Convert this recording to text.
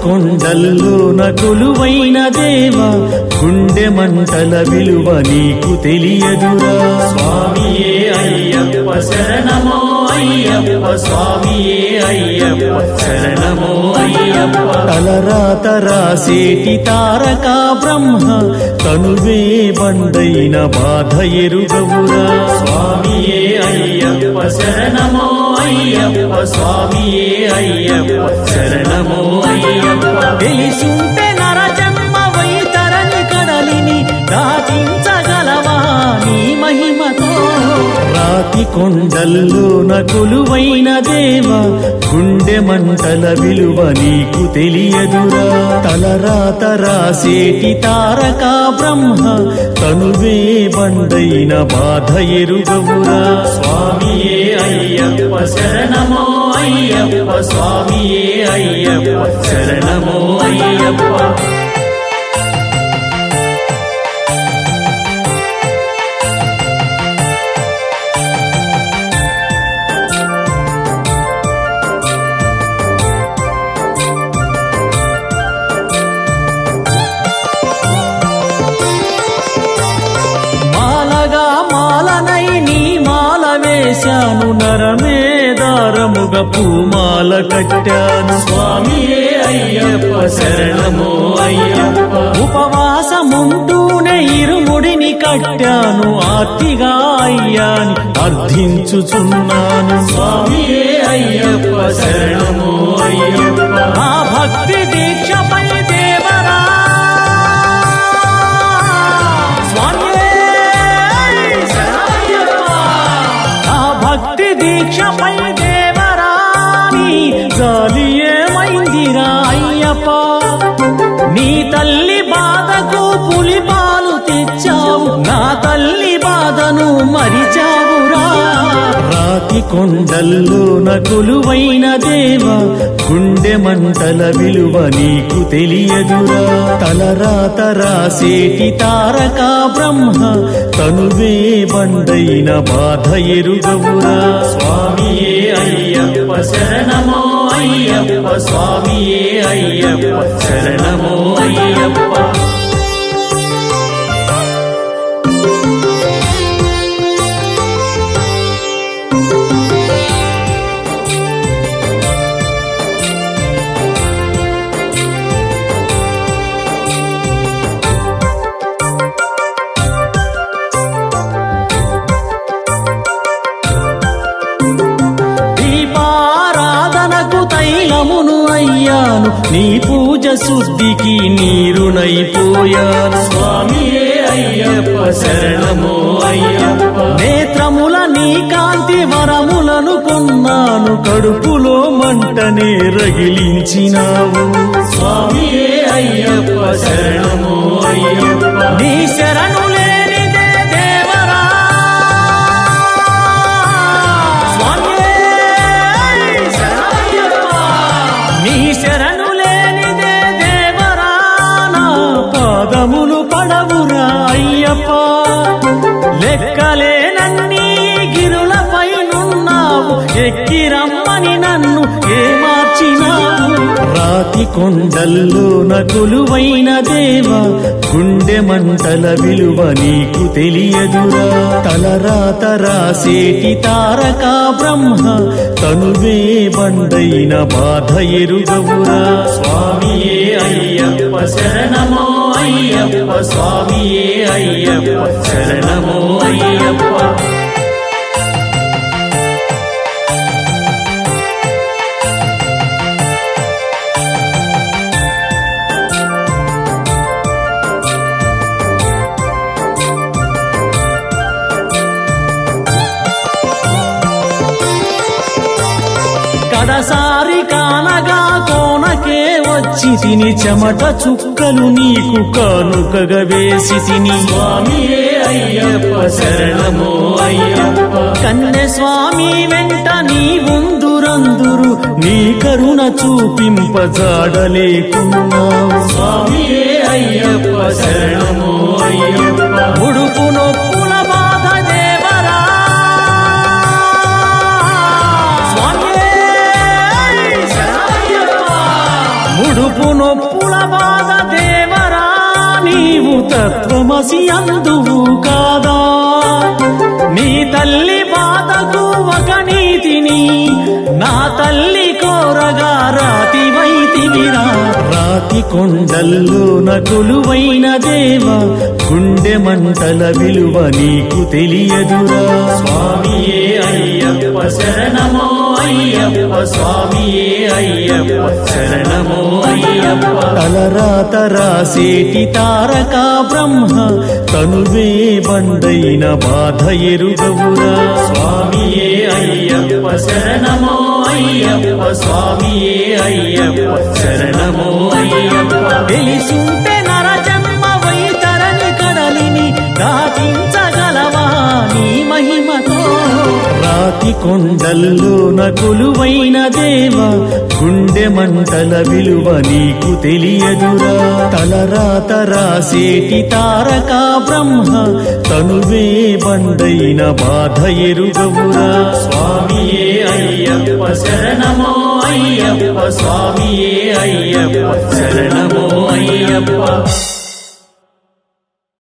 కొండల్లోన కొలువైన దేవా గుండె మంటల విలువ నీకు తెలియదురా స్వామియే అయ్యప్ప శరణమో అయ్యప్ప స్వామియే అయ్యప్ప శరణమో అయ్యప్ప తలరాత రాసేటి తారక బ్రహ్మ తనువే బండైన బాధ ఎరుగవురా స్వామియే అయ్యప్ప శరణమో అయ్యప్ప స్వామియే అయ్యప్ప శరణమో అయ్యప్ప తెలిసుంటే నరజన్మ వైతరని కడలిని దాటించగలవా నీ మహిమతో రాతి కొండల్లోన కొలువైన దేవా గుండె మంటల విలువ నీకు తెలియదురా తలరాత రాసేటి తారక బ్రహ్మ తనువే బండైన బాధ ఎరుగవురా స్వామియే అయ్యప్ప శరణమో అయ్యప్ప స్వామియే అయ్యప్ప శరణమో అయ్యప్ప వేశాను నరమే దారముగా పూమాల కట్టాను స్వామియే అయ్యప్ప శరణమో అయ్యప్ప ఉపవాసముంటూనే ఇరుముడిని కట్టాను ఆర్తిగా అయ్యాని అర్థించుచున్నాను స్వామియే అయ్యప్ప శరణమో అయ్యప్ప ఆ భక్తి దీక్షపై దేవరా భక్తి దీక్షపై దేవరాని జాలి ఏమైందిరా అయ్యప్ప నీ తల్లి బాధకు పులిపాలు తెచ్చావు నా తల్లి బాధను మరిచావురా రాతి కొండల్లోన కొలువైన దేవా గుండె మంటల విలువ నీకు తెలియదురా తలరాత రాసేటి తారక బ్రహ్మ తనువే బండైన బాధ ఎరుగవురా స్వామియే అయ్యప్ప శరణమో అయ్యప్ప స్వామియే అయ్యప్ప శరణమో అయ్యప్ప అయ్యాను నీ పూజ శుద్ధికి నీరునైపోయాను స్వామియే అయ్యప్ప శరణమో అయ్యప్ప నేత్రముల నీ కాంతి వరములను కొన్నాను కడుపులో మంటనే రగిలించినావు స్వామియే అయ్యప్ప శరణమో అయ్యప్ప నీ శరణు లేనిదే దేవరా నీ శరణు లేనిదే దేవరా నా పాదములు పడవురా అయ్యప్ప లెక్కలేనన్నీ గిరులపై నున్నావు ఎక్కి రమ్మని నన్ను ఏమార్చినావు రాతి కొండల్లోన కొలువైన దేవా గుండె మంటల విలువ నీకు తెలియదురా తలరాత రాసేటి తారక బ్రహ్మ తనువే బండైన బాధ ఎరుగవురా స్వామియే అయ్యప్ప శరణమో అయ్యప్ప స్వామియే అయ్యప్ప శరణమో అయ్యప్ప కడసారి కానగా కోనకే వచ్చి తిని చెమట చుక్కలు నీకు కానుకగా వేసి తిని స్వామియే అయ్యప్ప శరణమో అయ్యప్ప కన్నె స్వామి వెంట నీ ఉందురందురు నీ కరుణ చూపింపజాడలేకున్నావు స్వామియే అయ్యప్ప శరణమో అయ్యప్ప ముడుపు నొప్పుల బాధ దేవరా ముడుపు రాతి కొండల్లోన కొలువైన దేవా గుండె మంటల విలువ నీకు తెలియదురా స్వామియే అయ్యప్ప శరణమో అయ్యప్ప స్వామియే అయ్యప్ప శరణమో అయ్యప్ప తలరాత రాసేటి తారక బ్రహ్మ తనువే బండైన బాధ ఎరుగవురా స్వామియే అయ్యప్ప శరణమో అయ్యప్ప స్వామియే అయ్యప్ప శరణమో అయ్యప్ప తెలిసుంటే నరజన్మ వైతరని కడలిని దాటించగలవా నీ మహిమతో రాతి కొండల్లోన కొలువైన దేవా గుండె మంటల విలువ నీకు తెలియదురా తలరాత రాసేటి తారక బ్రహ్మ తనువే బండైన బాధ ఎరుగవురా స్వామియే అయ్యప్ప శరణమో అయ్యప్ప స్వామియే అయ్యప్ప శరణమో అయ్యప్ప